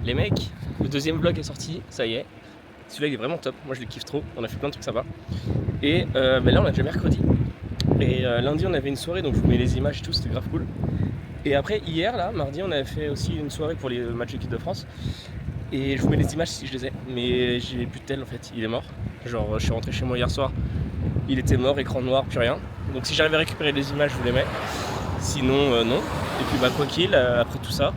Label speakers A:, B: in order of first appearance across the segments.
A: Les mecs, le deuxième vlog est sorti, ça y est. Celui-là il est vraiment top, moi je le kiffe trop, on a fait plein de trucs sympas. Et là on a déjà mercredi. Et lundi on avait une soirée, donc je vous mets les images et tout, c'était grave cool. Et après hier, là, mardi, on avait fait aussi une soirée pour les matchs d'équipe de France. Et je vous mets les images si je les ai. Mais j'ai plus de tel en fait, il est mort. Genre je suis rentré chez moi hier soir, il était mort, écran noir, plus rien. Donc si j'arrive à récupérer les images, je vous les mets. Sinon non. Et puis bah quoi qu'il, après tout ça,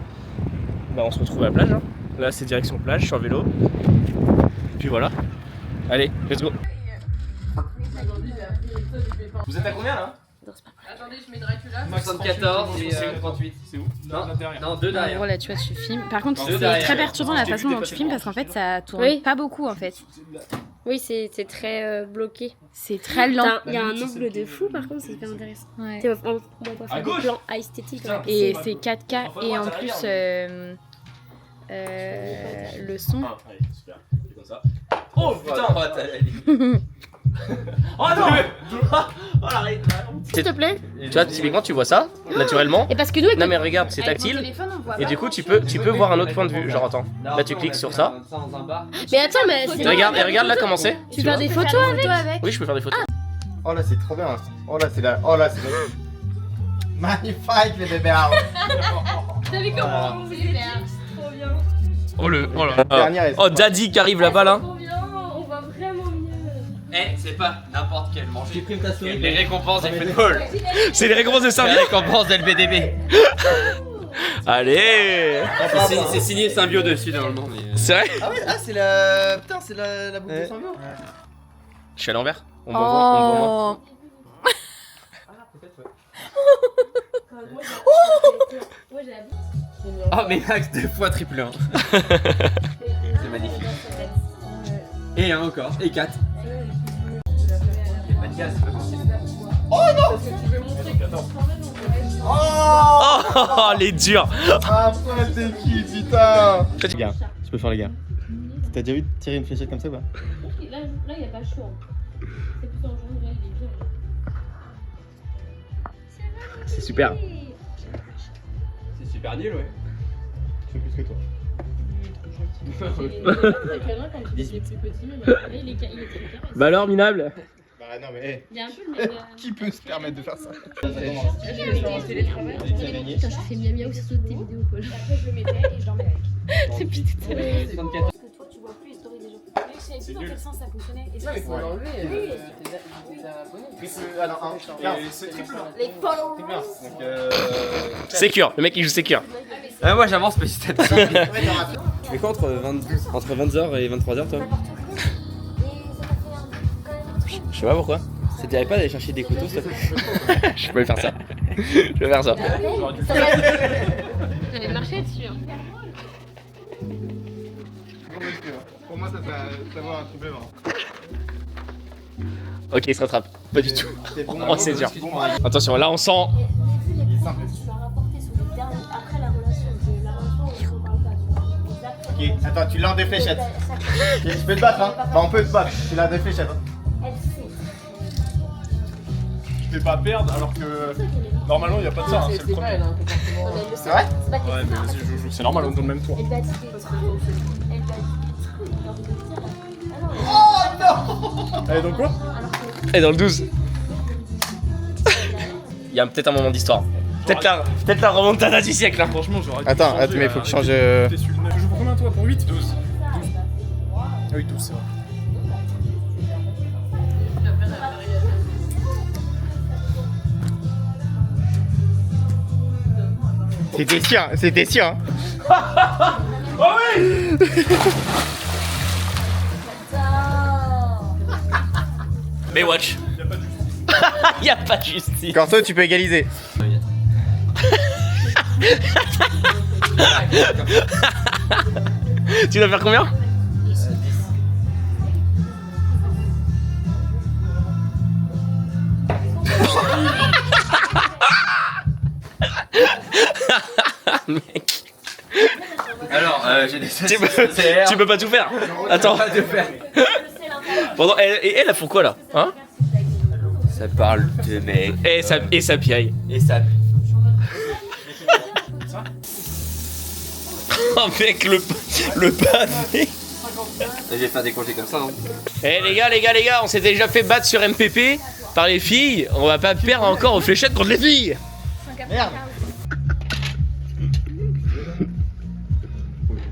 A: bah on se retrouve à la plage. Hein. Là c'est direction plage, je suis en vélo. Et puis voilà. Allez, let's go. Vous êtes à combien là?
B: Attendez, je mets Dracula.
C: 74 et 38.
A: C'est où?
C: Non, deux
D: En
C: derrière.
D: gros là tu vois tu filmes. Par contre
C: Deux
D: c'est
C: derrière.
D: très perturbant la façon dont tu filmes parce qu'en fait ça tourne
E: Oui.
D: pas beaucoup en fait.
E: Oui, c'est très bloqué.
D: C'est très lent.
E: Il y a un angle de fou, par contre, c'est hyper intéressant.
D: Ouais.
E: Tu sais, on va faire des plans esthétiques. Ouais.
D: Et c'est 4K et en plus le son.
A: Allez, super. C'est comme ça. Oh putain! Oh non! Oh l'arrête!
E: S'il te plaît.
A: Tu vois, typiquement tu vois ça, naturellement.
E: Et parce que nous, avec
A: Non mais regarde, c'est tactile. Et du coup tu peux voir un autre point de vue. Genre attends, là tu cliques sur ça.
E: Mais attends, mais
A: Et regarde là comment c'est.
E: tu fais des photos avec.
A: Oui je peux faire des photos.
F: Oh là c'est trop bien. Oh là c'est la. Oh là c'est la. Magnifique les bébés.
E: T'as vu comment on faisait trop bien.
A: Oh le. Oh là.
F: Dernière
A: Oh Daddy qui arrive là-bas là.
E: Trop bien, on voit vraiment mieux.
C: Eh, c'est pas n'importe quel manger. J'ai pris ta souris. Les récompenses du football.
A: C'est les récompenses de
C: Les
A: Symbio.
C: récompenses d'LBDB.
A: Allez!
C: C'est signé Symbio dessus normalement. Mais...
A: C'est vrai?
F: Ah ouais, ah c'est la. Putain, c'est la boucle de Symbio.
A: Je suis à l'envers. On me voit moins.
E: Moi j'ai la bite.
C: Oh, mais Max, 2 fois triple 1. C'est magnifique. Et 1 encore. Et 4. Pas de gaz, c'est pas possible.
A: Oh, les durs!
F: Ah putain, t'es qui putain? Les gars, je peux faire les gars. T'as déjà vu tirer une fléchette comme ça ou pas?
E: Là, il n'y a pas chaud. C'est plutôt en journée, là, il est bien.
A: C'est super.
C: C'est super nul, ouais.
F: Je fais plus que toi.
A: Bah alors, minable?
F: Bah non mais
E: Il y a un peu le même.
F: qui peut se permettre de faire ça?
E: Quand je fais miam miaou sur toutes tes vidéos, Paul. Après, je le mettais et je dormais avec. Depuis tout à l'heure. Parce que toi, tu vois plus les stories des gens. Mais je savais plus dans quel sens ça fonctionnait. Et ça, c'est
C: enlever
F: Alors c'est triple 1.
E: les followers.
F: Donc
A: Sécure, le mec il joue sécure.
C: Ah, moi j'avance petit à petit.
G: Tu fais quoi entre 20h et 23h toi?
A: Je sais pas pourquoi.
G: Ça te dirait pas d'aller chercher des couteaux s'il te plaît?
A: Je peux faire ça. Je vais faire ça.
E: J'avais marché dessus. Hein.
F: pour moi ça va un trouble marrant.
A: Ok, il se rattrape. Pas du tout.
F: C'est bon.
A: Oh, c'est dur. Attention, là on sent.
F: Il est simple.
E: Après la relation, on parle pas.
F: Ok, attends, tu lances des fléchettes. Ok, tu peux te battre hein. Bah on peut te battre, tu lances des fléchettes hein.
H: Je vais pas perdre alors que normalement il n'y a pas de ça, hein, c'est le premier.
F: C'est vrai?
H: Ouais, mais vas-y, je joue, c'est normal, on est dans le même tour.
F: Allez donc quoi?
A: Et dans le 12. Il y a peut-être un moment d'histoire. Peut-être la remontada du siècle là.
H: Franchement, j'aurais dû
F: Attends,
H: changer,
F: mais il faut que je change.
H: T'es sur le- Tu joues pour combien toi? Pour 8? 12. Ah oui, 12, c'est vrai.
F: C'était sûr hein.
A: Baywatch. Y a pas de justice.
F: Corso, tu peux égaliser.
A: Tu dois faire combien? Mec.
C: Alors, j'ai des
A: Tu peux pas tout faire. Attends.
C: Pas de faire.
A: Pendant, et elle, elles font quoi là? Hein?
C: Ça parle de mec.
A: Et ça piaille.
C: Et ça.
A: Avec le pavé.
C: Je vais faire des congés comme ça. Hein.
A: Eh les gars, on s'est déjà fait battre sur MPP par les filles. On va pas perdre encore aux fléchettes contre les filles.
F: Merde.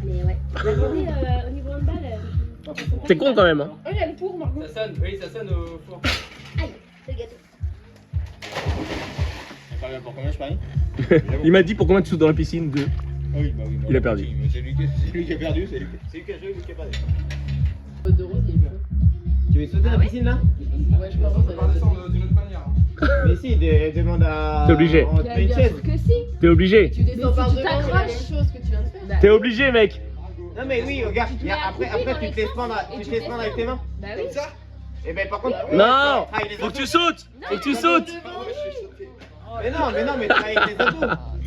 E: Mais ouais. Au niveau handball.
A: C'est con quand même. Hein.
E: Oh, il y a le pour, Margot.
C: Ça sonne au four.
E: Aïe, le gâteau.
F: Pour combien je parie?
A: Il m'a dit pour combien tu sautes dans la piscine de.
F: Ah oui, bah oui.
A: Il a perdu.
F: C'est lui qui a perdu, c'est lui qui a joué, lui qui a perdu.
C: Tu veux sauter dans la piscine là?
B: Ouais, je pense que ça va descendre d'une autre manière.
F: Mais si, demande à.
A: T'es obligé.
F: On te paye une chaise.
B: Que si.
A: T'es obligé.
B: Tu descends par devant, c'est la même chose que tu viens de faire.
A: T'es obligé mec.
F: Non, mais oui, regarde, après tu te laisses prendre avec tes mains.
E: Bah oui.
F: Et ben par contre.
A: Non.
F: travaille les
A: Faut que
F: autos.
A: tu sautes. Faut que tu sautes.
F: Mais travaille avec les autos.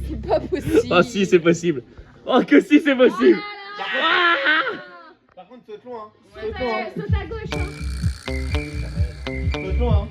E: C'est pas possible.
A: Oh si c'est possible. Oh que si c'est possible.
F: Par contre, saute loin. Hein.
E: Saute à gauche. Hein.
F: Saute loin. Hein.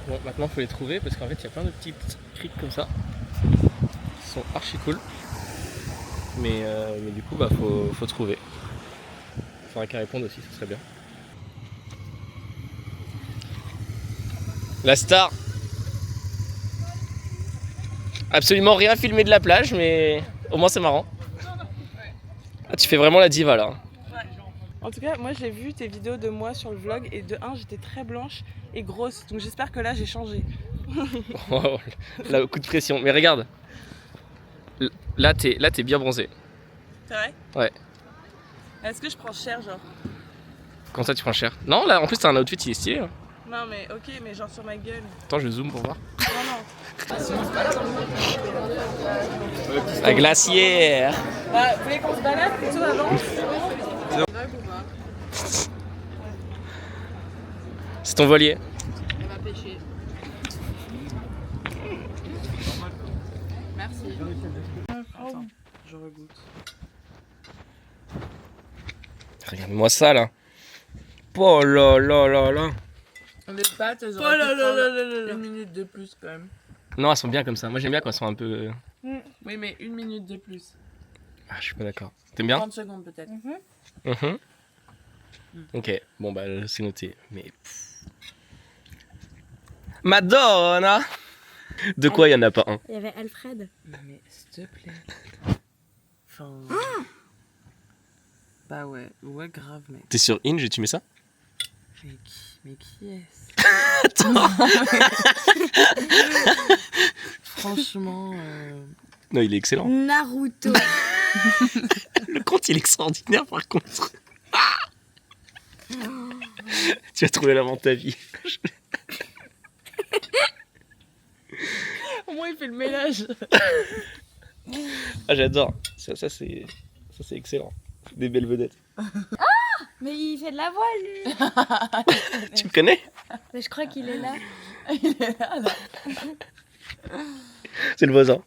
A: Bon, maintenant faut les trouver parce qu'en fait il y a plein de petites criques comme ça qui sont archi cool. Mais du coup, bah faut trouver. Faudra qu'elle réponde aussi, ce serait bien. La star. Absolument rien filmé de la plage, mais au moins c'est marrant. Ah, tu fais vraiment la diva là.
I: En tout cas, moi j'ai vu tes vidéos de moi sur le vlog et de 1 j'étais très blanche et grosse, donc j'espère que là j'ai changé.
A: Oh, là, coup de pression. Mais regarde, là t'es bien bronzé.
I: C'est vrai?
A: Ouais.
I: Est-ce que je prends cher genre?
A: Comment ça tu prends cher? Non, là en plus t'as un outfit il est stylé. Hein.
I: Non mais ok, mais genre sur ma gueule.
A: Attends, je zoome pour voir.
I: Non.
A: La glacière.
I: Bah, vous voulez qu'on se balade plutôt avant?
A: C'est ton voilier.
B: On va pêcher. Merci.
I: Attends, je regoute.
A: Regarde-moi ça là. Oh là là là là.
B: Les pâtes, elles
I: Oh
B: auraient
I: là
B: pu
I: là là
B: prendre
I: là là là.
B: 1 minute de plus quand même.
A: Non, elles sont bien comme ça. Moi j'aime bien quand elles sont un peu.
I: Oui, mais 1 minute de plus.
A: Ah, je suis pas d'accord. T'aimes bien?
I: 30 secondes peut-être.
A: Mhm. Ok, bon bah c'est noté. Mais. Madonna! De quoi il y en a pas un?
D: Il y avait Alfred.
I: Mais s'il te plaît. Enfin. Bah ouais, grave mec.
A: T'es sur Inge et tu mets ça?
I: Mais qui est-ce?
A: Attends!
I: Franchement.
A: Non, il est excellent.
D: Naruto.
A: Le compte il est extraordinaire par contre. Tu vas trouver l'amant de ta vie.
I: Au moins il fait le ménage.
A: Ah j'adore. Ça c'est excellent. Des belles vedettes.
D: Mais il fait de la voix lui.
A: Tu me connais?
D: Mais je crois qu'il est là.
I: Il est là, là.
A: C'est le voisin.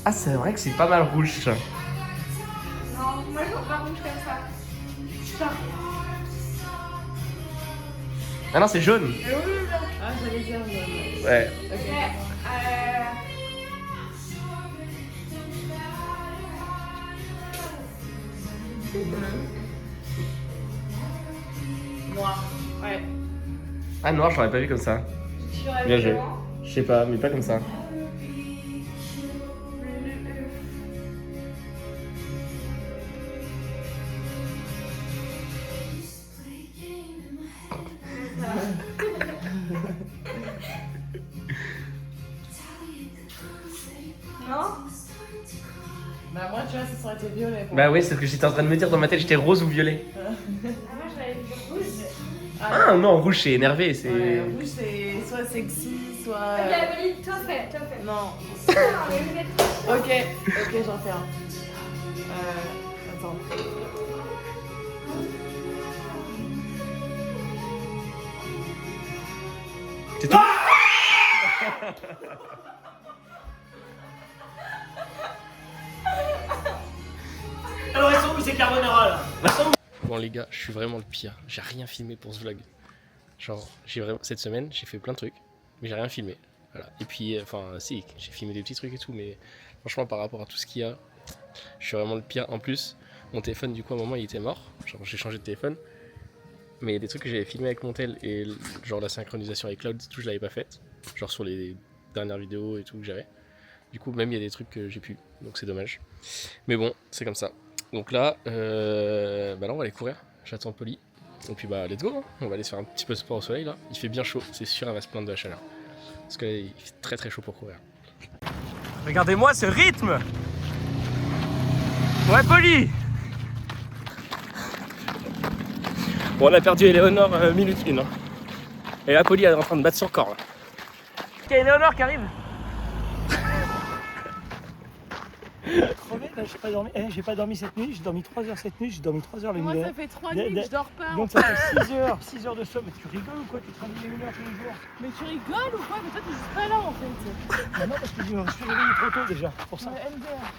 A: Ah c'est vrai que c'est pas mal rouge ça.
E: Non, moi je vois pas rouge comme ça.
A: Ah non c'est jaune.
I: Ah, j'allais dire.
A: Ouais.
E: Noir. Ouais.
A: Ah noir, j'aurais pas vu comme ça. Bien joué. Je sais pas, mais pas comme ça.
B: Bah moi tu vois ça aurait été violet.
A: Bah oui, c'est ce que j'étais en train de me dire dans ma tête, j'étais rose ou violet.
E: Moi, je l'avais vu rouge.
A: Ah non, rouge c'est énervé, c'est...
B: Ouais, rouge c'est soit sexy, soit...
E: Ok, Apolline, toi fais.
B: Non.
E: Ok.
B: Ok, j'en fais un. Attends.
A: C'est tout.
J: Alors ils sont où ces carbonara là?
A: Bon les gars, je suis vraiment le pire. J'ai rien filmé pour ce vlog. Genre, cette semaine, j'ai fait plein de trucs, mais j'ai rien filmé. Voilà. Et puis, enfin, si, j'ai filmé des petits trucs et tout, mais franchement, par rapport à tout ce qu'il y a, je suis vraiment le pire. En plus, mon téléphone, du coup, à un moment, il était mort. Genre, j'ai changé de téléphone. Mais il y a des trucs que j'avais filmé avec mon tel et genre la synchronisation avec Cloud, tout, je l'avais pas faite. Genre sur les dernières vidéos et tout que j'avais. Du coup, même il y a des trucs que j'ai pu, donc c'est dommage. Mais bon, c'est comme ça. Donc là, bah là, on va aller courir. J'attends Polly. Et puis bah, let's go, hein. On va aller se faire un petit peu de sport au soleil là. Il fait bien chaud, c'est sûr, elle va se plaindre de la chaleur. Parce qu'il fait très très chaud pour courir. Regardez-moi ce rythme! Ouais, Polly! Bon, on a perdu Eleonore minute 1. Hein. Et là, Polly elle est en train de battre son corps. Là. Il y a Eleonore qui arrive!
J: Crevé, là, j'ai pas dormi cette nuit, j'ai dormi 3 heures cette nuit, j'ai dormi 3 heures la nuit.
B: Moi ça fait 3 nuits que je dors pas.
J: Donc ça fait 6 heures de sommeil. Mais tu rigoles ou quoi? Tu travailles 1 heure tous les jours?
B: Mais tu rigoles ou quoi? Mais toi t'es juste pas là en fait.
J: Ah non, parce que je me suis réveillé trop tôt déjà, pour ça.
B: MDR.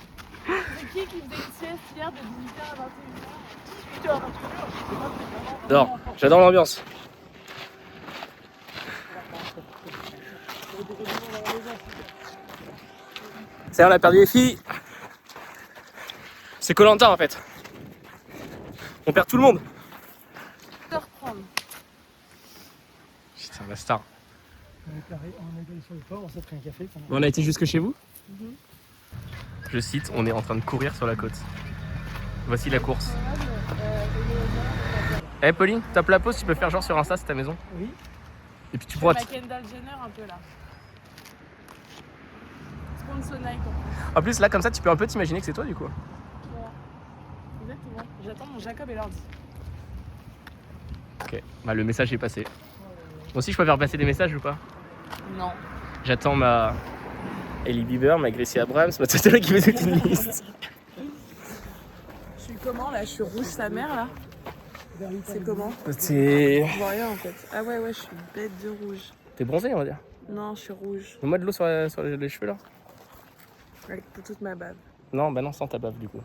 B: C'est qui faisait une sieste hier de 18h à 21h?
J: 18h à 21h,
A: J'adore, j'adore l'ambiance. C'est on a perdu les filles. C'est Koh-Lanta en fait. On perd tout le monde.
B: Reprendre.
A: Putain, la star.
J: On est allé sur le port, on s'est pris un café.
A: On a été jusque chez vous. Je cite, on est en train de courir sur la côte. Voici la course. Eh Pauline, tape la pause, tu peux faire genre sur Insta, c'est ta maison.
J: Oui.
A: Et puis tu pourras...
B: Ma Kendall Jenner un peu là. Sponsor Nike.
A: En plus là comme ça tu peux un peu t'imaginer que c'est toi du coup.
B: Voilà. Exactement. J'attends mon Jacob et l'ordi.
A: Ok, bah le message est passé. Moi aussi je peux faire passer des messages ou pas?
B: Non.
A: J'attends ma Ellie Bieber, ma Gracie Abrams, ma Totala qui faisait une liste.
B: Je suis comment là? Je suis rouge sa mère là. C'est comment?
A: C'est...
B: Je vois rien en fait. Ah ouais, je suis bête de rouge.
A: T'es bronzé on va dire.
B: Non, je suis rouge.
A: Mets-moi de l'eau sur les cheveux là.
B: Avec toute ma bave.
A: Non, bah non, sans ta bave du coup.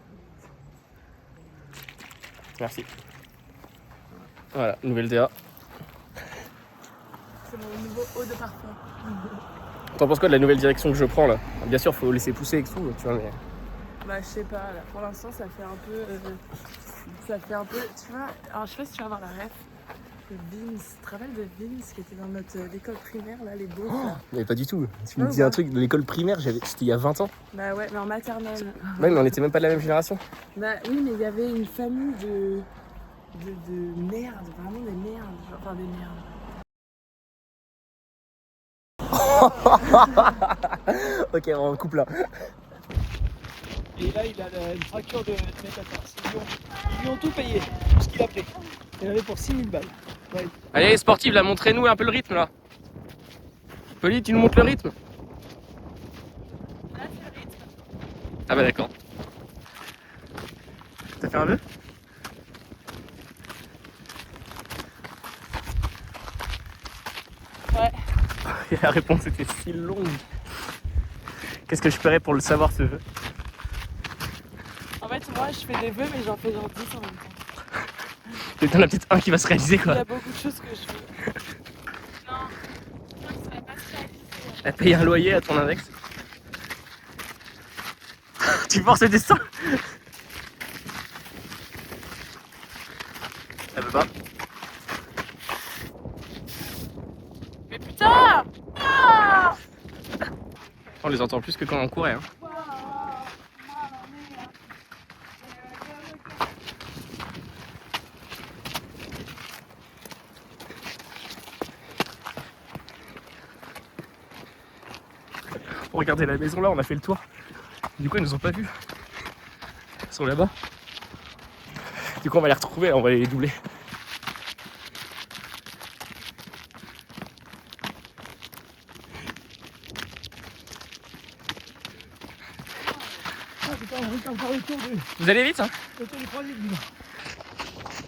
A: Merci. Voilà, nouvelle DA.
B: C'est mon nouveau eau de parfum.
A: T'en penses quoi de la nouvelle direction que je prends là? Bien sûr, faut laisser pousser et tout, tu vois, mais...
B: Bah je sais pas, là, pour l'instant ça fait un peu... tu vois, alors je sais pas si tu vas avoir la ref. Vince, tu te rappelles de Vince qui était dans notre école primaire là, les beaux là.
A: Mais pas du tout. Tu me dis un truc de l'école primaire, c'était il y a 20 ans.
B: Bah ouais, mais en maternelle.
A: Ouais, mais on était même pas de la même génération.
B: Bah oui, mais il y avait une famille de merde, vraiment des merdes, enfin des merdes.
A: Ok, on coupe là.
J: Et là, il a une fracture de métatarse. Ils lui ont tout payé, tout ce qu'il a pris. Il avait pour 6000 balles. Ouais.
A: Allez, sportive, là, montrez-nous un peu le rythme là. Polly, tu nous montres le rythme?
B: Là, c'est le rythme.
A: Ah bah d'accord. T'as fait un vœu?
B: Ouais.
A: Et la réponse était si longue. Qu'est-ce que je ferais pour le savoir ce vœu?
B: En fait, moi, je fais des vœux, mais j'en fais genre 10 en même temps.
A: T'en as peut-être un qui va se réaliser
B: Il y
A: quoi.
B: a beaucoup de choses que je fais. Non, je crois que ça va pas se réaliser.
A: Elle paye un loyer à ton index. Tu forces le destin? Elle veut pas. On les entend plus que quand on courait. Hein. Regardez la maison là, on a fait le tour. Du coup, ils nous ont pas vus. Ils sont là-bas. Du coup, on va les retrouver, on va les doubler. Vous allez vite, hein?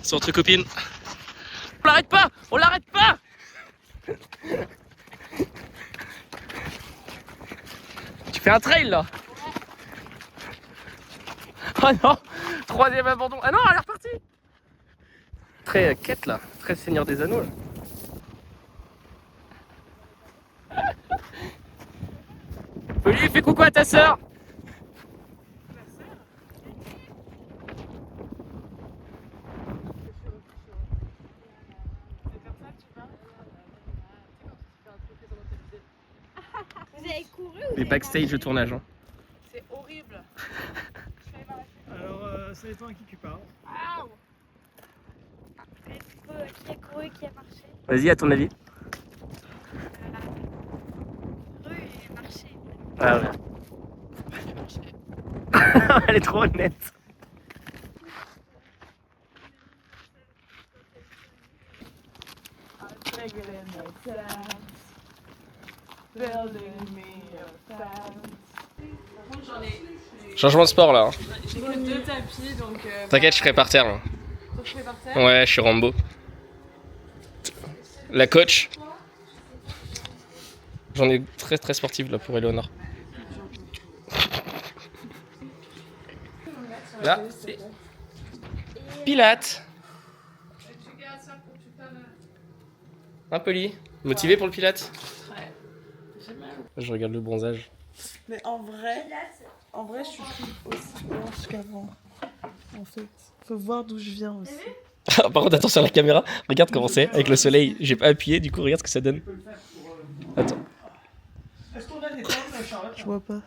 A: C'est entre copines. On l'arrête pas! On l'arrête pas! Tu fais un trail là? Oh non! Troisième abandon. Ah non, elle est repartie! Très quête là, très Seigneur des Anneaux là. Olivier, fais coucou à ta sœur!
D: Vous avez couru
A: Les backstage de tournage. Hein.
I: C'est horrible.
J: Alors, ça dépend à qui tu parles.
D: Waouh. Qui a couru, qui a marché?
A: Vas-y, à ton avis.
D: Couru et marché.
A: Ah ouais. Elle est trop honnête. Changement de sport là.
I: J'ai que 2 tapis donc.
A: T'inquiète, je serai par terre. Là.
I: Toi, tu fais par terre?
A: Ouais, je suis Rambo. La coach. J'en ai très sportive là pour Eleonore. Là, c'est Pilates. Un poli. Motivé pour le Pilates?
I: Ouais. J'ai mal.
A: Je regarde le bronzage.
I: Mais en vrai, je suis plus aussi blanche qu'avant. En fait, faut voir d'où je viens aussi.
A: Par contre, attention à la caméra. Regarde comment c'est avec le soleil. J'ai pas appuyé, du coup, regarde ce que ça donne. Attends.
I: Je vois pas.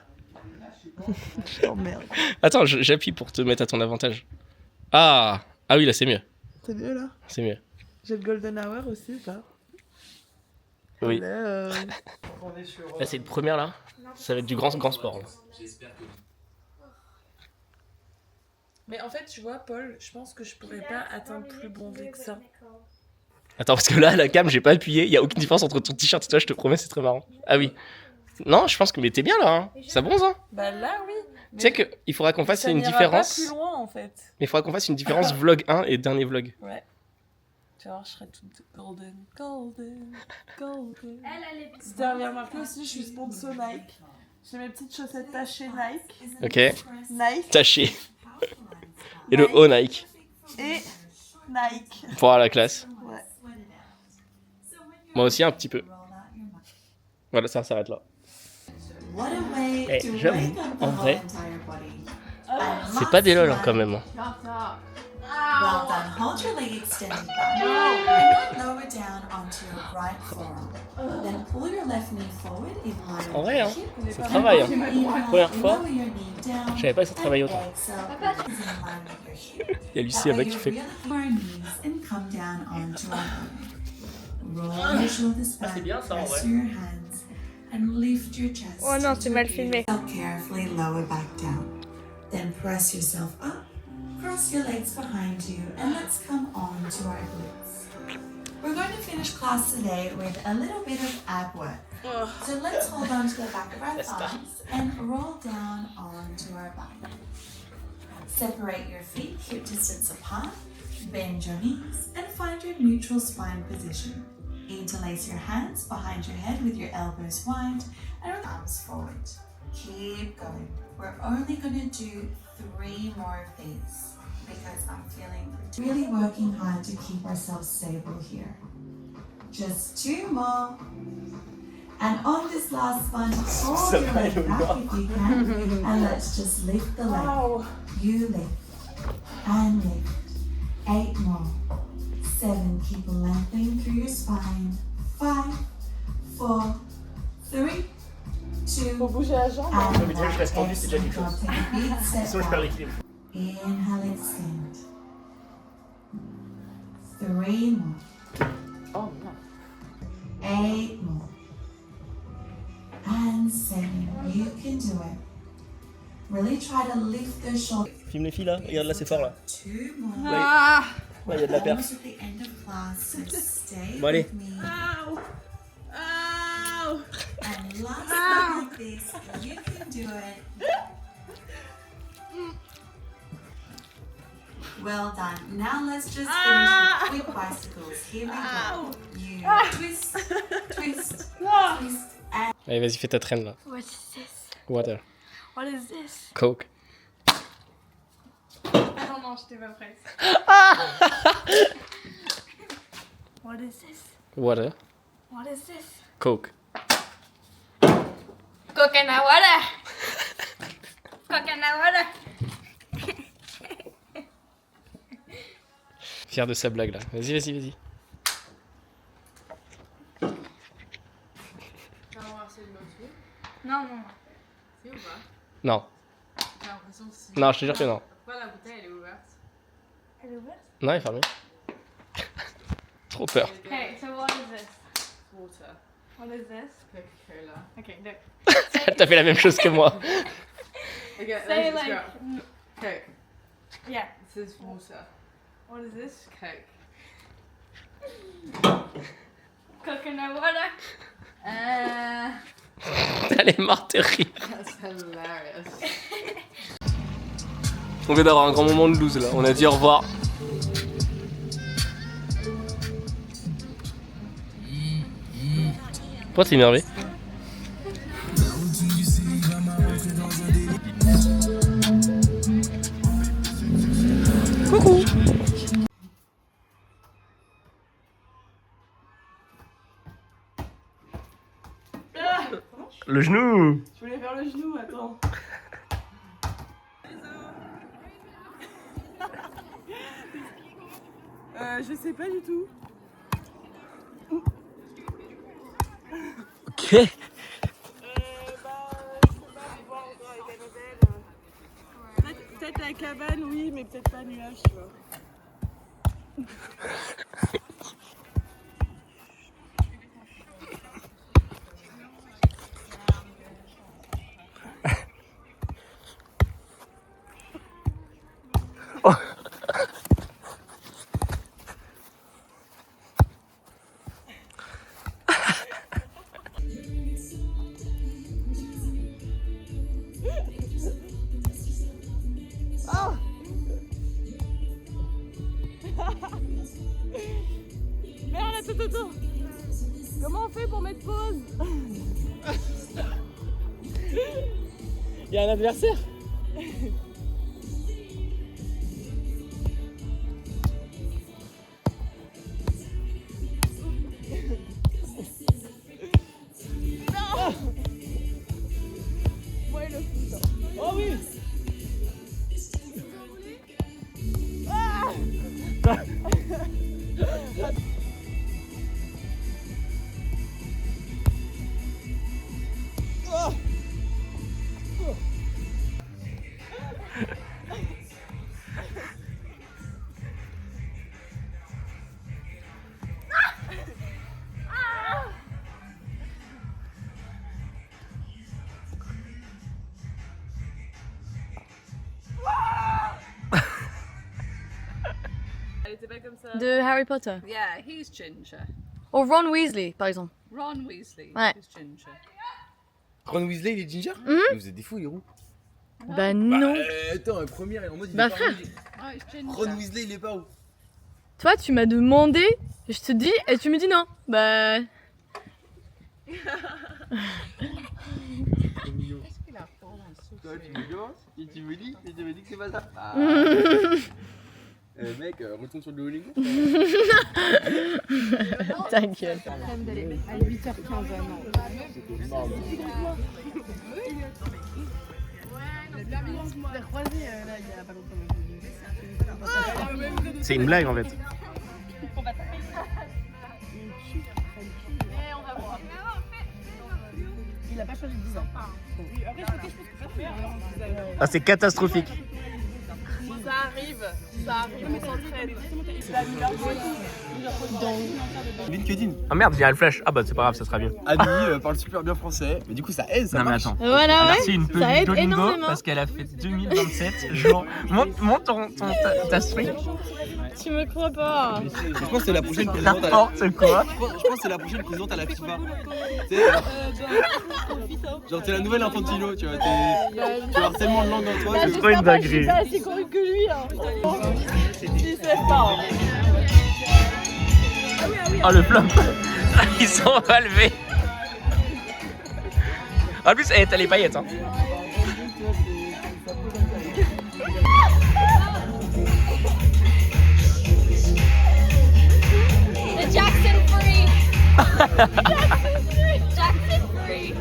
I: Je t'emmerde.
A: Attends, j'appuie pour te mettre à ton avantage. Ah oui, là c'est mieux.
I: C'est mieux là?
A: C'est mieux.
I: J'ai le golden hour aussi ou pas?
A: Oui.
I: Là,
A: Là c'est une première là. Ça va être du grand sport. Là.
I: Mais en fait, tu vois, Paul, je pense que je pourrais pas atteindre plus bronzé que ça.
A: Attends, parce que là, la cam, j'ai pas appuyé. Il y a aucune différence entre ton t-shirt et toi, je te promets, c'est très marrant. Ah oui. Non, je pense que mais t'es bien là. Hein. Ça bronze. Hein.
I: Bah là, oui.
A: Tu sais qu'il faudra qu'on fasse
I: ça
A: une
I: n'ira
A: différence.
I: Pas plus loin en fait.
A: Mais il faudra qu'on fasse une différence vlog 1 et dernier vlog.
I: Ouais. Tu vois, je serais toute golden. Si t'as bien remarqué aussi, je suis sponsor Nike. J'ai mes petites chaussettes tachées Nike.
A: Ok.
I: Nike.
A: Taché. Et le haut Nike.
I: Et Nike.
A: Pour avoir la classe.
I: Ouais.
A: Moi aussi un petit peu. Voilà, ça s'arrête là. Eh, j'avoue, en vrai, c'est pas des lol hein, quand même. Hein.
K: Well done. Hold your leg extended back and lower down onto your right forearm. Then pull your left knee forward in line
A: En vrai, hein,
K: with
A: ça travaille. Hein. Première fois,
K: lower your knee down.
A: je savais pas que ça travaillait autant.
K: Exhale, is in line with your hip.
A: Il y a Lucie là-bas qui fait.
K: Really lower your knees and come down onto our belly. Roll your shoulders back.
A: bien, ça, en
K: Press
A: vrai.
K: your hands and lift your chest.
D: Oh non, c'est mal filmé.
K: Carefully lower back down. Then press yourself up. Cross your legs behind you and let's come on to our glutes. We're going to finish class today with a little bit of ab work. So let's hold on to the back of our thighs and roll down onto our back. Separate your feet hip distance apart, bend your knees and find your neutral spine position. Interlace your hands behind your head with your elbows wide and your arms forward. Keep going. We're only going to do 3 more of these because I'm feeling really working hard to keep ourselves stable here. Just 2 more. And on this last one, hold your leg back if you can and let's just lift the leg. You lift and lift. 8 more. 7, keep lengthening through your spine. 5, 4, 3,
I: Faut bouger la jambe.
A: Non, mais déjà, je reste tendu, c'est déjà quelque chose. Sinon, je perds l'équilibre.
K: Inhale, extend. 3 more.
I: Oh non.
K: 8 more. And 7. You can do it. Really try to lift those shoulders.
A: Filme les filles là, regarde là, c'est fort là.
K: 2 more.
A: Là, il y a de la perf.
K: Almost at the end of class, so stay
A: Bon, allez.
K: with me.
I: Ow. Ow.
K: And last but not least, you can do it. Well done. Now let's just finish with quick bicycles. Here we go. You twist, twist, twist, and
A: Allez, vas-y, fais ta traîne là.
D: What is this?
A: Water.
D: What is this?
A: Coke.
D: Attends, non, j'étais pas prête. What is this?
A: Water.
D: What is this?
A: Coke.
D: Coconut water! Coconut water!
A: Fier de sa blague là. Vas-y, vas-y, vas-y.
D: Non, non.
B: C'est ou pas?
A: Non.
B: J'ai l'impression que si.
A: Non, je te jure que non.
B: Pourquoi la bouteille elle est ouverte?
D: Elle est ouverte?
A: Non, il est fermé. Trop peur.
D: Okay, so what is this?
B: Water.
D: What is this?
B: Coca-Cola.
D: Okay, look.
A: Elle t'a fait la même chose que moi.
B: Okay,
D: Say
B: let's
D: like,
B: go. Coke.
D: yeah.
B: This is water.
D: What is this?
B: Coke.
D: Coconut water.
A: Elle est morte de rire.
B: That's hilarious.
A: On vient d'avoir un grand moment de loose là. On a dit au revoir. Pourquoi t'es énervé? Coucou. Le genou.
I: Je voulais faire le genou, attends. Je sais pas du tout.
A: Ok.
I: Je sais pas, mais voir encore avec Annabelle. Peut-être la cabane, oui, mais peut-être pas nuage, tu vois. Merde, attends. Comment on fait pour mettre pause?
A: Il y a un adversaire.
I: Ouais, le foot. Oh oui.
D: De Harry Potter.
B: Yeah, he's ginger.
D: Ou Ron Weasley, par exemple.
B: Ron Weasley
D: Ouais.
B: is ginger.
F: Ron Weasley, il est ginger?
D: Mhm.
F: Vous êtes des fous, il est roux.
D: Bah non.
F: Attends, un premier, il est en mode. Il
D: Bah
F: est pas
D: frère.
F: roux.
B: Oh, he's ginger.
F: Ron Weasley, il est pas roux.
D: Toi, tu m'as demandé, je te dis, et tu me dis non. Bah.
F: C'est mignon. Toi, tu me commences et tu me dis que c'est pas ça. Ah. Mec, retourne sur le Duolingo.
D: Ta gueule.
B: À 8h15 à Nantes.
A: C'est une blague en fait.
I: Il a pas changé de design. Oui, après, je pense que pas faire.
A: Ah, c'est catastrophique.
I: Ça arrive, on s'entraîne.
F: LinkedIn.
A: Ah merde, il y a le flash. Ah bah c'est pas grave, ça sera bien.
F: Annie parle super bien français, mais du coup ça aide, ça marche.
A: attends.
D: Voilà, ouais.
A: Merci une
D: Ça aide
A: Duolingo
D: énormément.
A: parce qu'elle a fait 2027 jours. Monte ta stream.
D: Tu me crois pas.
F: Je pense que c'est la prochaine présidente à la...
A: N'importe quoi.
F: Je pense que c'est la prochaine présidente à la FIFA. Tu sais, genre t'es la nouvelle Infantino, tu vois. Tu vas avoir tellement de langue en toi que...
A: C'est pas une dinguerie.
I: assez correct que lui. Il sait pas.
A: Oh le flop. Ils sont relevés. En plus, t'as les paillettes. Hein.
E: The Jackson Free. Jackson Free.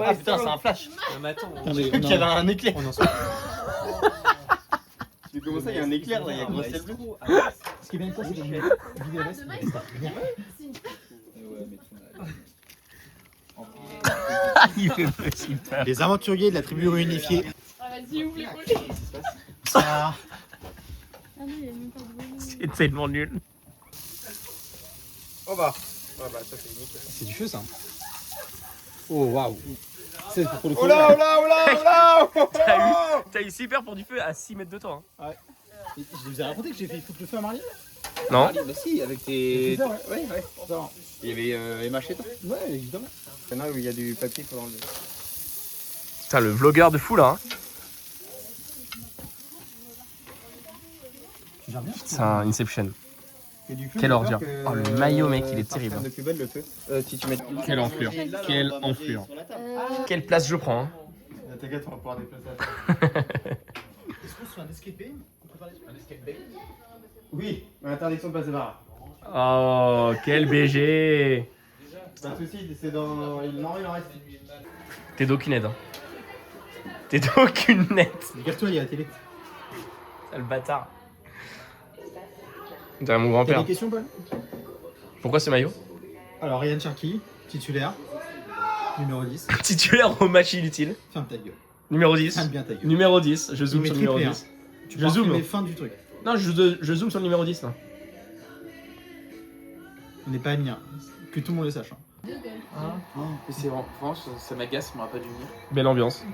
C: Ah putain, c'est un flash. Non, mais attends, j'ai cru qu'il y avait un éclair.
F: Mais comment ça, il y a un éclair là, il y a un gros ciel bleu.
J: Ce qui est bien ça, c'est que
A: Il fait possible.
F: Les aventuriers de la tribu réunifiée.
I: Ah, vas-y, ouvre les volets.
F: Ça.
A: C'est tellement nul.
F: Oh bah. Ouais, bah ça c'est nickel.
J: c'est du feu ça. Oh waouh. C'est pour le coup.
F: Oh là, oh là, oh là, oh là.
A: T'as eu super pour du feu à 6 mètres de toi. Hein.
J: Je vous ai raconté que j'ai fait foutre le feu à Marlène.
A: Non.
F: Bah si, avec tes...
J: C'est ça, ouais.
F: Ouais.
J: Ça.
F: Il y avait Emma Chétan.
J: Ouais, évidemment.
F: Il y en a où il y a du papier pour l'enlever.
A: Putain, le vlogueur de fou là. Hein. C'est un Inception. Quelle ordure. Oh, le maillot, mec, il est terrible.
F: De plus belle le feu. Si tu mets...
A: Quelle enflure. Quelle enflure. Quelle place je prends. Hein.
F: T'inquiète, on va pouvoir déplacer après.
J: Est-ce qu'on se fait un escape game? On peut parler d'un escape game?
F: Oui, interdiction de passer par là.
A: Oh, quel BG.
F: Pas de soucis, c'est dans... Non, il en reste.
A: T'es d'aucune aide. Hein. T'es d'aucune aide.
J: Regarde-toi, il y a la télé.
A: Le bâtard. T'as mon
J: T'as
A: grand-père.
J: des questions, Paul?
A: Pourquoi ce maillot?
J: Alors, Ryan Cherky, titulaire, numéro 10.
A: Titulaire au match inutile.
J: Ferme ta gueule.
A: Numéro 10.
J: Ferme bien ta gueule.
A: Numéro 10. Je zoome
J: Il
A: sur
J: met
A: le numéro
J: triplé,
A: 10.
J: Tu
A: Je zoome.
J: les fins du truc.
A: Non, je zoome sur le numéro 10 là.
J: On n'est pas amis, hein. Que tout le monde le sache. Hein.
C: C'est vraiment, franchement, ça m'agace, ça m'aurait pas dû venir.
A: Belle ambiance.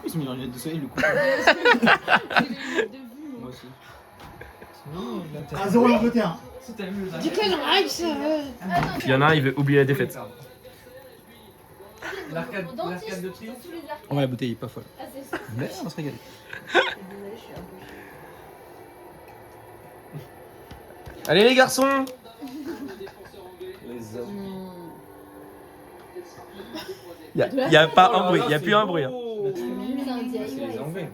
J: Ils sont mis dans les lunettes de soleil, le coup.
C: Moi aussi.
J: 1-0 l'Angleterre.
I: Du quel règle ça
A: Il y en a un, il veut oublier la défaite.
C: L'arcade de triomphe.
J: On va la bouteille, pas folle.
E: Ah, c'est ça.
J: Mais on va se régaler.
A: Allez les garçons. Y a pas un bruit, y a plus un bruit. Hein.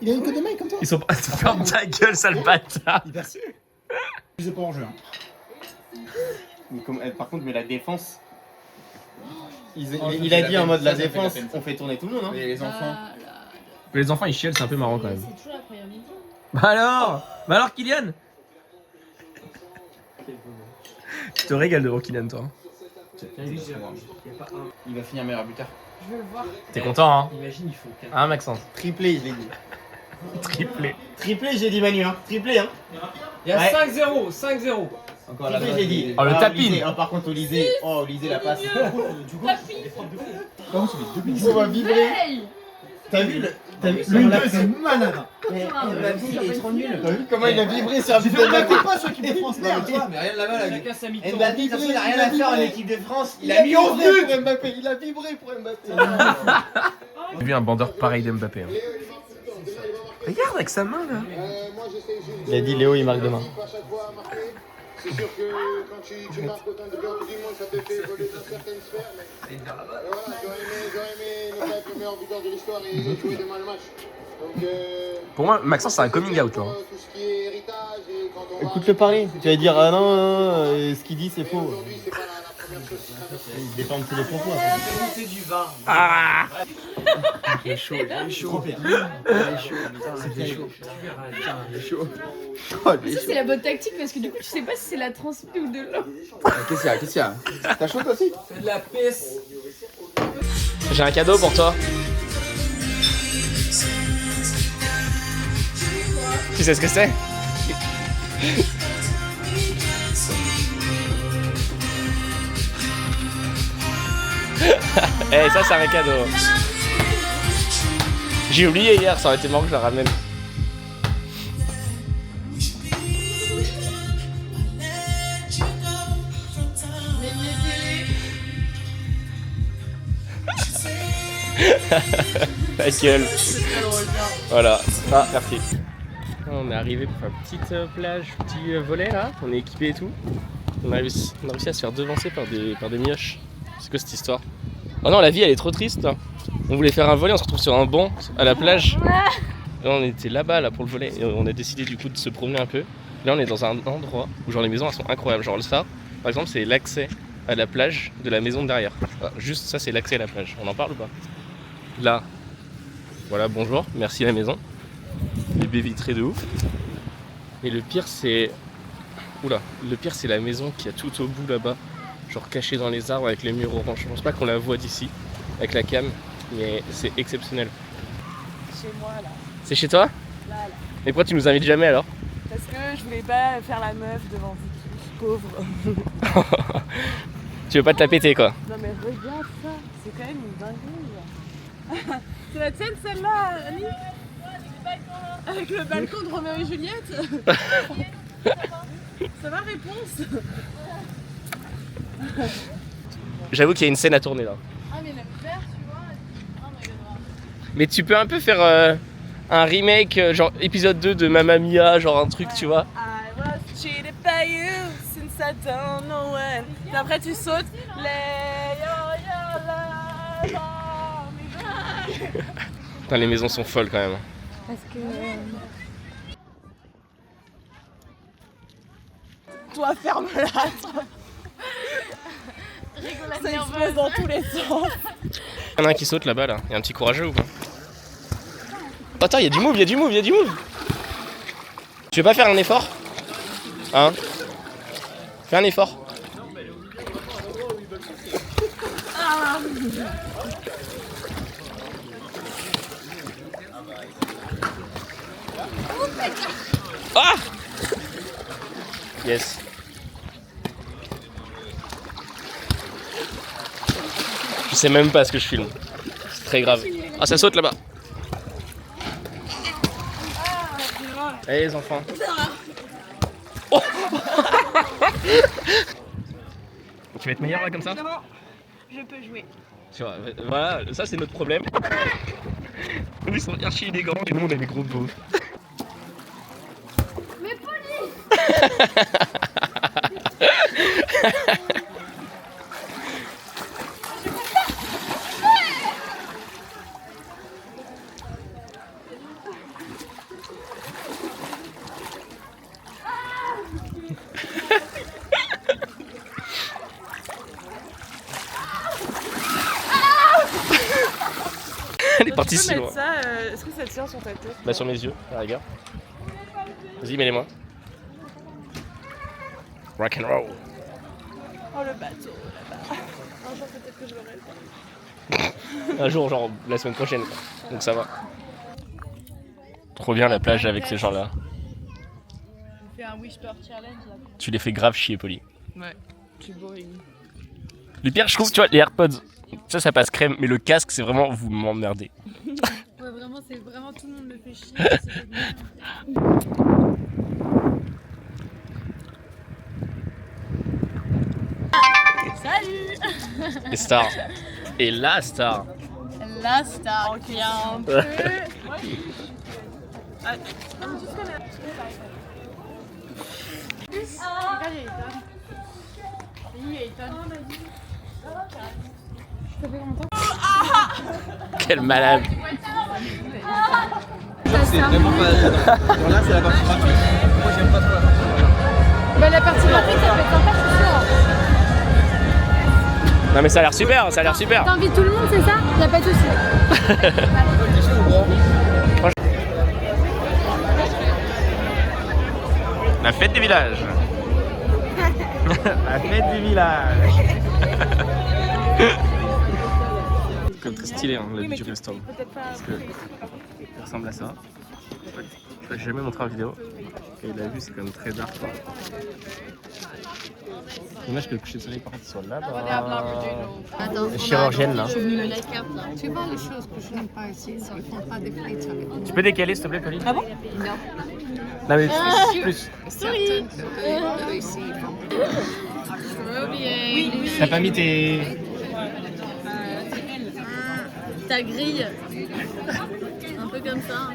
J: Il a une queue de maille comme toi.
A: Ils sont pas... Ferme ta gueule, sale bâtard.
J: Je sais pas en jeu. Hein.
C: Par contre, mais la défense. Il a dit en mode la défense, on fait tourner tout le monde. Hein.
F: Et les enfants.
A: Les enfants ils chialent, c'est un peu marrant quand même.
E: C'est toujours la première minute.
A: Bah alors Kylian. Tu te régales devant Kylian toi.
C: Il va finir meilleur buteur.
B: Je veux le voir.
A: T'es content hein?
C: Imagine, il faut
A: Hein Maxence?
C: triplé, je l'ai dit.
A: Triplé.
C: Triplé, j'ai dit Manu, hein. Triplé, hein.
F: Il y a 5-0, 5-0.
C: Encore là, j'ai dit.
A: Oh le tapis.
C: Par contre, Olysée, la passe.
J: Comment tu fais 2 minutes?
C: On va vibrer. T'as vu
J: Le 2 c'est malade.
C: il est trop nul.
J: T'as vu
C: Comment il a vibré sur un but de
J: Mbappé pas sur l'équipe de France, merde.
F: Mais rien là-bas, là.
C: Mbappé, de toute façon, il a rien à faire en équipe de France. Il a mis 11 buts pour Mbappé. Il a vibré pour Mbappé.
A: J'ai vu un bandeur pareil d'Mbappé. Hein. Regarde avec sa main là.
C: Il a dit Léo, il marque demain.
H: C'est sûr que quand tu marques autant de buts en Coupe du Monde, ça te fait évoluer dans certaines sphères. Mais voilà, j'aurais aimé ne pas être le meilleur buteur de l'histoire et jouer demain le match. Donc,
A: pour moi, Maxence, c'est un coming out là.
H: tout ce qui est héritage et quand on
C: Écoute-le parler. Tu vas dire, ah non, ce qu'il dit, c'est faux.
H: aujourd'hui, c'est pas la première chose qui traverse.
C: Il dépend de tous les propos.
F: C'est du vin.
A: Ah.
F: Il est chaud, il est chaud. Il est chaud, il est chaud.
D: Ça, c'est la bonne tactique parce que du coup, tu sais pas si c'est la transpi ou de l'eau.
F: Qu'est-ce qu'il y a T'as chaud toi aussi? C'est de la pisse.
A: J'ai un cadeau pour toi. Tu sais ce que c'est? Eh, ça c'est un cadeau. J'ai oublié hier, ça aurait été marrant que je la ramène. Ta gueule. Voilà. Ah, merci. On est arrivé pour faire une petite plage, petit volet là. On est équipé et tout. On a réussi à se faire devancer par des mioches. C'est quoi cette histoire? Oh non, la vie elle est trop triste. Là. On voulait faire un volet, on se retrouve sur un banc à la plage. Là, on était là-bas là pour le volet et on a décidé du coup de se promener un peu. Là on est dans un endroit où genre les maisons elles sont incroyables. Genre ça, par exemple, c'est l'accès à la plage de la maison derrière. Voilà, juste ça c'est l'accès à la plage. On en parle ou pas? Là, voilà, bonjour, merci la maison. Les baies vitrées de ouf. Et le pire c'est... Oula, le pire c'est la maison qui a tout au bout là-bas. Genre cachée dans les arbres avec les murs orange. Je pense pas qu'on la voit d'ici avec la cam, mais c'est exceptionnel.
B: Chez moi là.
A: C'est chez toi?
B: Là.
A: Mais pourquoi tu nous invites jamais alors?
B: Parce que je voulais pas faire la meuf devant vous tous, pauvre.
A: Tu veux pas te la péter quoi?
B: Non mais regarde ça, c'est quand même une dinguerie. C'est la tienne celle-là, Annie? Avec le balcon de Roméo et Juliette. Ça va, réponse?
A: J'avoue qu'il y a une scène à tourner là.
D: Ah, mais le vert, tu vois. Oh my god.
A: Mais tu peux un peu faire un remake, genre épisode 2 de Mamma Mia, genre un truc, tu vois.
B: I was cheated by you since I don't know when. Puis après tu sautes.
A: Putain, les maisons sont folles quand même.
D: Parce que.
B: Toi, ferme-la. Ça explose dans tous les sens.
A: Il y en a un qui saute là-bas là. Il y a un petit courageux ou pas? Attends, il y a du move, il y a du move, il y a du move. Tu veux pas faire un effort? Hein? Fais un effort. Ah! Yes. Je sais même pas ce que je filme. C'est très grave. Ah, ça saute là-bas. Allez les enfants. Oh. Tu vas être meilleur là comme ça?
B: Non, je peux jouer.
A: Tu vois, voilà, ça c'est notre problème. Ils sont archi élégants et nous on a des gros beaux.
D: Mais Pauline!
A: petit
B: Tu peux
A: stylo.
B: mettre ça, est-ce que ça tient sur ta tête?
A: Bah sur mes yeux, à la rigueur. Vas-y, mets-les-moi. Rock and roll.
B: Oh le bateau là-bas. Un jour peut-être que je l'aurai pas.
A: Un jour, genre la semaine prochaine. Donc ça va. Trop bien la plage avec ces gens-là.
D: On fait un Whisper Challenge là.
A: Tu les fais grave chier, Polly.
B: Ouais, c'est boring.
A: Le pire, je trouve, tu vois, les AirPods, ça passe crème, mais le casque, c'est vraiment vous m'emmerdez.
D: Ouais, vraiment, c'est vraiment tout le monde me fait chier. Salut.
A: Les stars. Et la star.
D: La star qui a un peu.
A: Quel malade.
F: C'est vraiment pas. Genre là, c'est la partie gratuite. Moi, j'aime pas trop la partie gratuite.
D: Bah, la partie gratuite, ça peut être sympa, je suis sûre.
A: Non mais ça a l'air super, ça a l'air super.
D: T'invites tout le monde, c'est ça? Y'a pas de soucis.
A: La fête du village. La fête du village. C'est comme très stylé hein, la vue du restaurant. Parce que ça ressemble à ça. Je l'ai jamais montré en vidéo. Et la vue c'est quand même très dark. Quoi. Dommage que le coucher de soleil par contre soit là.
E: Attends,
A: La chirurgienne là.
E: la carte là. Tu vois les choses que je n'aime pas ici, ça ne font pas de frites avec moi.
A: Tu peux décaler s'il te plaît, Pauline?
B: Ah bon?
E: Non.
A: Non mais plus.
E: Certaines eux ici font. Trop bien.
A: T'as pas mis tes...
D: Ta grille. Un peu comme ça.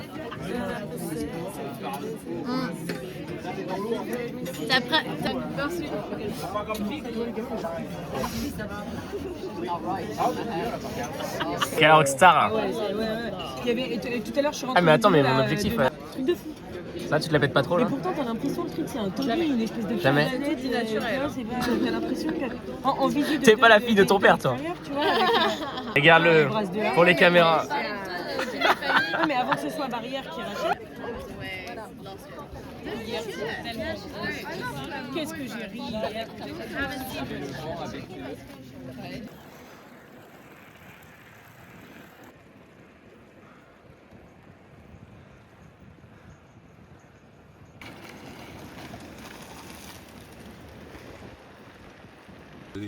D: T'as perçu.
A: Quel rockstar.
I: Il y avait, tout à l'heure, je suis rentrée.
A: Ah mais attends, mais mon objectif...
I: Truc de fou.
A: Ça, tu te la pètes pas trop
I: Mais
A: là?
I: pourtant, t'as l'impression le truc, c'est un tombé, une espèce de
A: Jamais.
I: planète naturelle. T'as l'impression que. En visio de.
A: T'es pas la fille de ton père, toi.
I: Tu vois, avec
A: Regarde-le pour les caméras.
I: Ah, mais avant que ce soit Barrière qui rachète. Qu'est-ce que j'ai ri.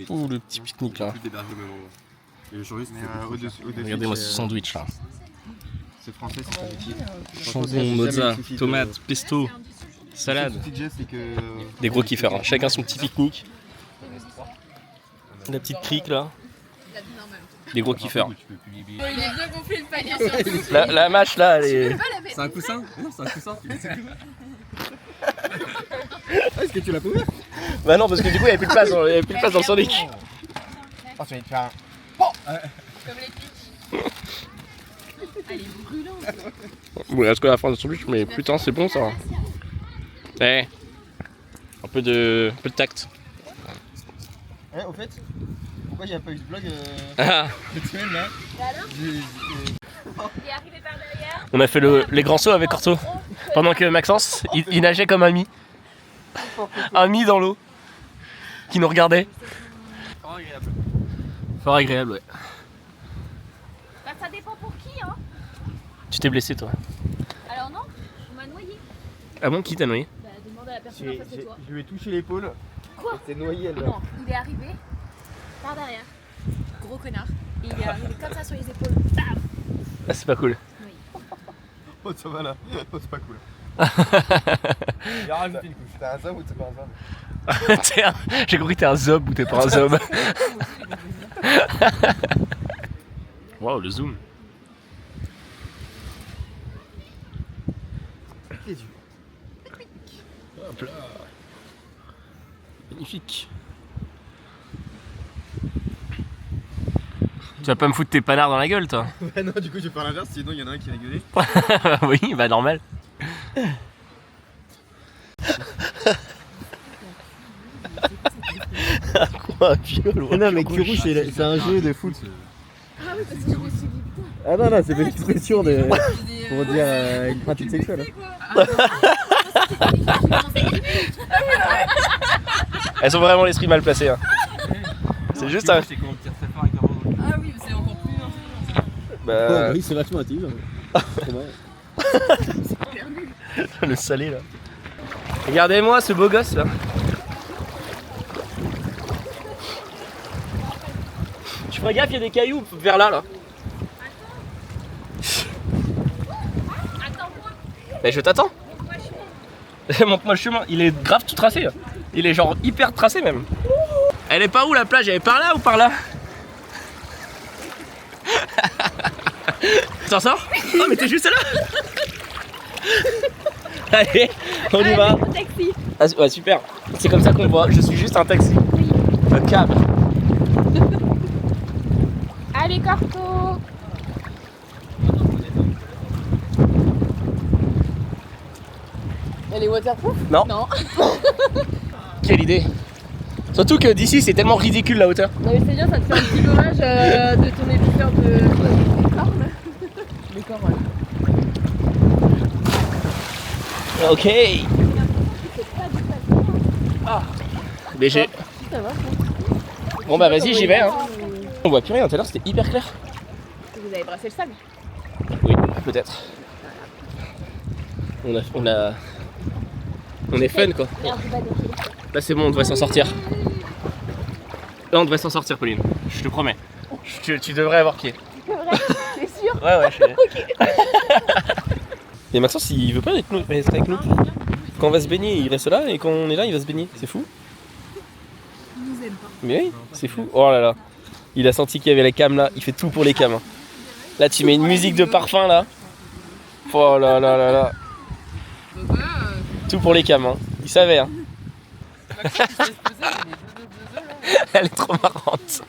A: Ouh, le petit pique-nique là. Regardez-moi ce sandwich là.
F: C'est français, c'est positif.
A: Jambon, mozza, tomate, pesto, salade. Des gros kiffeurs, hein. Chacun son petit pique-nique. La petite crique là. Des gros kiffeurs.
D: Il est bien gonflé le panier sur
A: La mâche là, elle est...
F: C'est un coussin? Non, c'est un coussin. Est-ce que tu l'as couvert?
A: Bah non, parce que du coup il n'y avait plus de place dans, le sandwich.
F: Oh, tu vas te faire un.
D: Comme les pics. Elle est brûlante.
A: Bon, il reste que la fin de sandwich, mais putain, c'est bon ça. Eh, un peu de tact.
F: Eh, au fait, pourquoi il n'y a pas eu de vlog
A: Ah.
F: cette semaine là?
A: On a fait les grands sauts avec Orto. Pendant que Maxence, il nageait comme un mi. Un mi dans l'eau. Qui nous regardait.
F: Fort agréable.
A: Fort agréable, ouais.
E: Bah, ça dépend pour qui, hein.
A: Tu t'es blessé toi?
E: Alors non, on m'a noyé.
A: Ah bon, qui t'a noyé?
E: Bah, demande à la personne en face de toi.
F: Je lui ai touché l'épaule.
E: Quoi?
F: C'est noyé elle.
E: Non, il est arrivé par derrière. Gros connard. Et il est arrivé comme ça sur les épaules. Bam.
A: Ah, c'est pas cool.
F: Oh, ça va là. Oh, c'est pas cool. Il a rajouté une couche. T'es un zob ou t'es pas un zob?
A: J'ai compris que t'es un zob ou t'es pas un zob. Waouh, le zoom. Hop là. Magnifique. Tu vas pas me foutre tes panards dans la gueule, toi?
F: Ouais, non, du coup, je vais faire l'inverse, sinon il y en a un qui rigolait.
A: Oui, bah normal. Quoi, un viol?
F: Non, mais Kuru, c'est un jeu de foot.
E: Ah oui, parce que je me suis dit, putain.
F: Ah non, non, c'est une expression de... pour dire une pratique sexuelle.
A: Elles ont vraiment l'esprit mal placé. Hein. C'est juste un...
C: C'est quand on tire très fort avec un roseau.
I: Ah oui, mais c'est encore plus intelligent.
A: Bah...
F: Oui, c'est vachement intelligent.
A: Le salé là. Regardez-moi ce beau gosse là. Tu ferais gaffe, il y a des cailloux vers là là. Mais je t'attends. Montre-moi le chemin. Il est grave tout tracé. Là. Il est genre hyper tracé même. Elle est pas où la plage? Elle est par là ou par là? T'en sors? Oh mais t'es juste là. Allez, on y va.
D: Taxi.
A: Ah, ouais, super. C'est comme ça qu'on voit. Je suis juste un taxi. Un cab.
E: Allez, Corto.
B: Elle est waterproof?
A: Non.
B: Non.
A: Quelle idée. Surtout que d'ici c'est tellement ridicule la hauteur.
B: Non mais c'est bien, ça te fait un petit gommage de ton éditeur de cornes. Les cornes, ouais.
A: Ok. Ah. Mais j'ai...
B: Ça va,
A: Bon bah vas-y, j'y vais. Hein. On voit plus rien, tout à l'heure c'était hyper clair.
B: vous avez brassé le sable?
A: Oui, peut-être. On est fun quoi. Là c'est bon, on devrait s'en sortir. Là on devrait s'en sortir Pauline, je te promets. Tu devrais avoir pied.
B: C'est vrai? T'es sûr?
A: Ouais ouais, je suis... Et Maxence il veut pas rester avec nous. Quand on va se baigner il reste là et quand on est là il va se baigner, c'est fou.
B: Il nous aime pas.
A: Mais oui, c'est fou. Oh là là. Il a senti qu'il y avait les cams là, il fait tout pour les cams. Hein. Là tu mets une musique de parfum là. Oh là là là là. Tout pour les cams, hein. Il savait hein. Elle est trop marrante.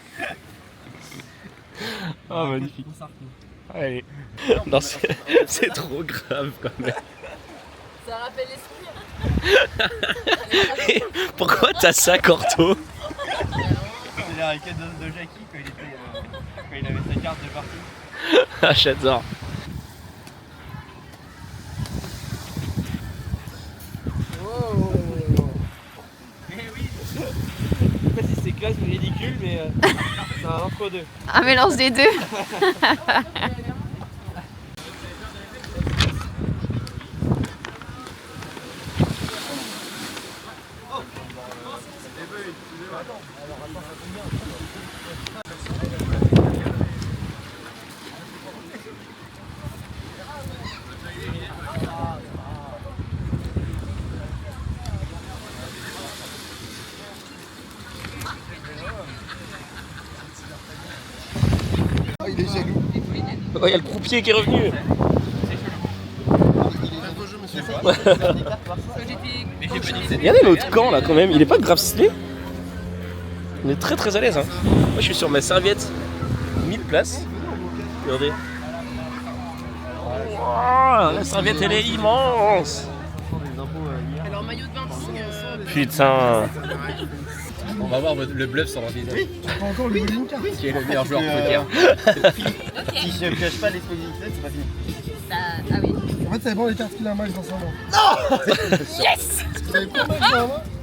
A: Oh magnifique. Allez. Non c'est trop grave quand même.
B: Ça rappelle l'esprit.
A: Pourquoi t'as ça Corto?
F: C'est la raquette de Jackie quand il avait sa carte de partie.
A: Ah j'adore.
F: Je sais pas si c'est classe ou ridicule, mais c'est un entre-deux.
D: Un mélange des deux.
H: Il est jaloux.
A: Oh, il y a le croupier qui est revenu. Regardez l'autre camp là quand même, il est pas grave stylé. On est très très à l'aise. Hein. Moi je suis sur ma serviette 1000 places. Regardez. Oh, la serviette elle est immense.
B: Alors maillot de bain,
A: Putain.
C: On va voir le bluff sur leur visage.
F: Pas encore le bowling card.
C: Qui est le meilleur joueur poker.
F: Si je pioche pas l'exclusivité, c'est pas fini.
E: Ah oui.
F: En fait, ça dépend des cartes qu'il a en main, dans son nom.
E: Yes.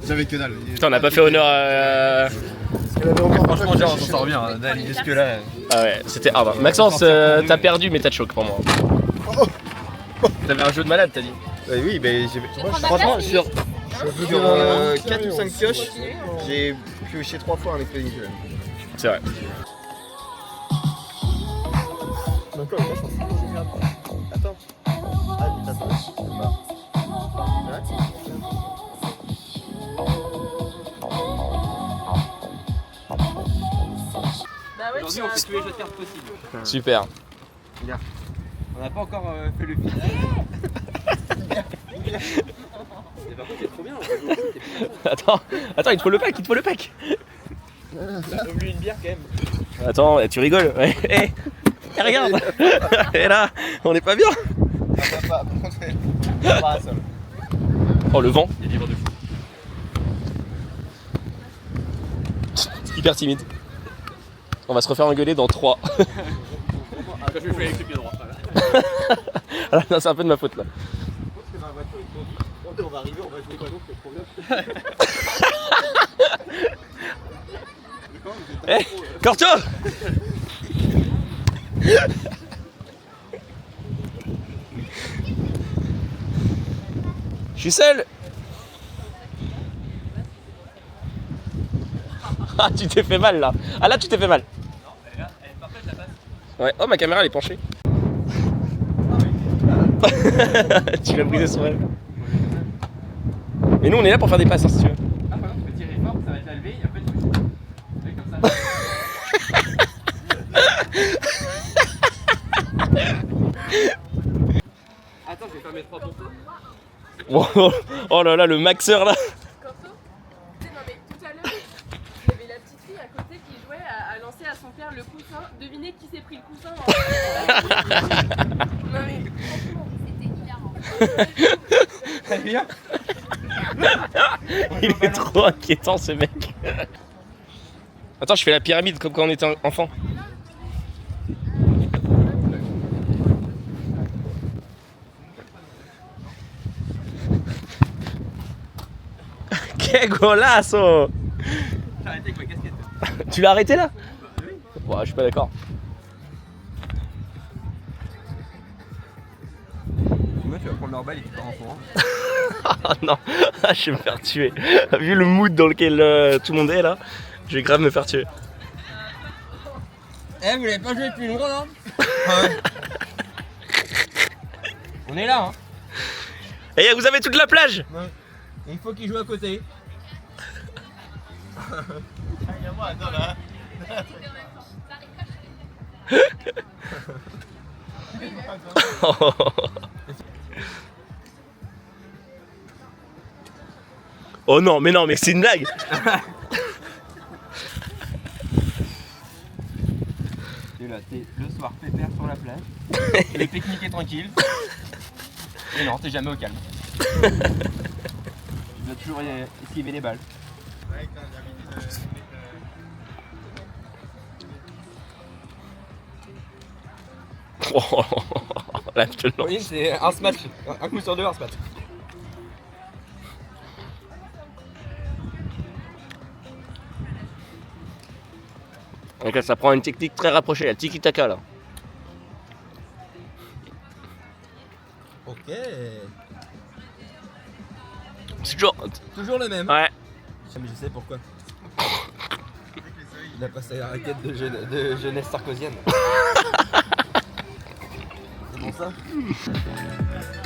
H: J'avais que dalle.
A: Putain on n'a pas fait honneur à...
C: Franchement, genre, on s'en sort bien. D'aller jusque-là.
A: Ah ouais, c'était hard. Hein. Maxence, t'as perdu mais t'as de choc pour moi. T'avais un jeu de malade t'as dit.
F: Oui, mais franchement, sur 4 ou 5 pioches, j'ai pioché 3 fois un explosif.
A: C'est vrai.
F: Attends.
B: Bah ouais,
C: Aujourd'hui, on fait tous les jeux de cartes possibles.
A: Super.
C: On n'a pas encore fait le film. Mais par contre, c'est trop bien.
A: Attends, il te faut le pack,
F: T'as oublié une bière quand même.
A: Attends, tu rigoles. Hey, regarde. Et là, on est pas bien. Oh le vent.
C: Il y a des vents de fou.
A: Hyper timide. On va se refaire engueuler dans 3.
C: Quand je fais avec le pied droit.
A: Ah, non, c'est un peu de ma faute là.
F: On va arriver, on va jouer ballon, c'est trop bien.
A: Eh, Corto. Je suis seul. Ah, tu t'es fait mal là. Ah là, tu t'es fait mal.
C: Non, elle est parfaite la passe.
A: Ouais. Oh, ma caméra elle est penchée. Tu l'as brisé son rêve. Mais nous on est là pour faire des passes hein, si tu veux.
C: Ah, par contre, tu peux tirer fort, ça va te la lever et après tu peux jouer comme ça. Attends, je vais faire mes 3 pour toi.
A: Oh là là, le maxeur là.
B: Corto, tu sais, non mais tout à l'heure, il y avait la petite fille à côté qui jouait à lancer à son père le coussin. Devinez qui s'est pris le coussin. Non mais franchement, c'était hilarant.
C: Très bien.
A: Il est trop inquiétant ce mec. Attends, je fais la pyramide comme quand on était enfant. Que golazo!
C: J'ai arrêté avec ma casquette.
A: Tu l'as arrêté là? Ouais, je suis pas d'accord.
C: Moi, tu vas prendre leur balle et tu pars en courant.
A: Ah non, ah, je vais me faire tuer. Vu le mood dans lequel tout le monde est là, je vais grave me faire tuer.
C: Eh, vous l'avez pas joué depuis longtemps, non? On est là, hein.
A: Et vous avez toute la plage.
C: Ouais. Et il faut qu'il joue à côté.
A: Oh non, mais c'est une blague.
C: Et là, t'es le soir pépère sur la plage. Le pique-nique est tranquille. Et non, t'es jamais au calme. Tu dois toujours esquiver les balles.
A: Oh, la violence.
C: Oui, c'est un smash. Un coup sur deux, un smash.
A: Donc là, ça prend une technique très rapprochée, la tiki-taka là.
C: Ok.
A: C'est toujours...
C: Toujours le même.
A: Ouais.
C: Mais je sais pourquoi. Il a passé la raquette de jeunesse sarkozienne. C'est bon ça.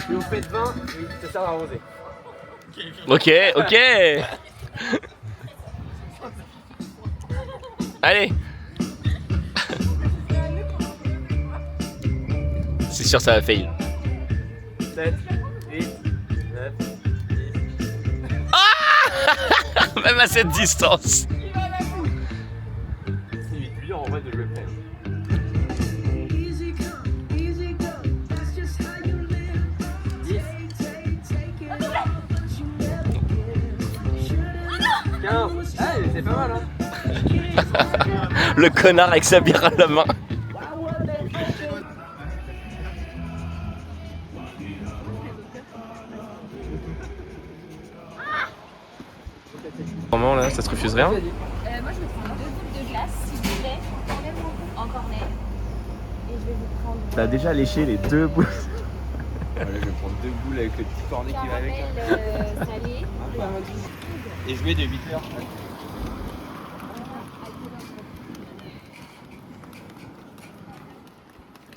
C: Plus vous faites 20, oui, ça sert à arroser.
A: Ok. Allez. C'est sûr ça va fail.
C: 7, 8, 9, 10.
A: Ah même à cette distance.
C: C'est dur en vrai de jouer près. C'est pas mal hein.
A: Le connard avec sa bière à la main. Comment là, ça te refuse rien?
E: Moi je vais prendre 2 boules de glace s'il vous plaît, en cornet. Et je vais vous prendre.
A: T'as déjà léché les 2 boules.
C: Voilà, je vais prendre 2 boules avec le petit cornet qui va avec.
E: Caramel salé.
C: Et jouer de 8h.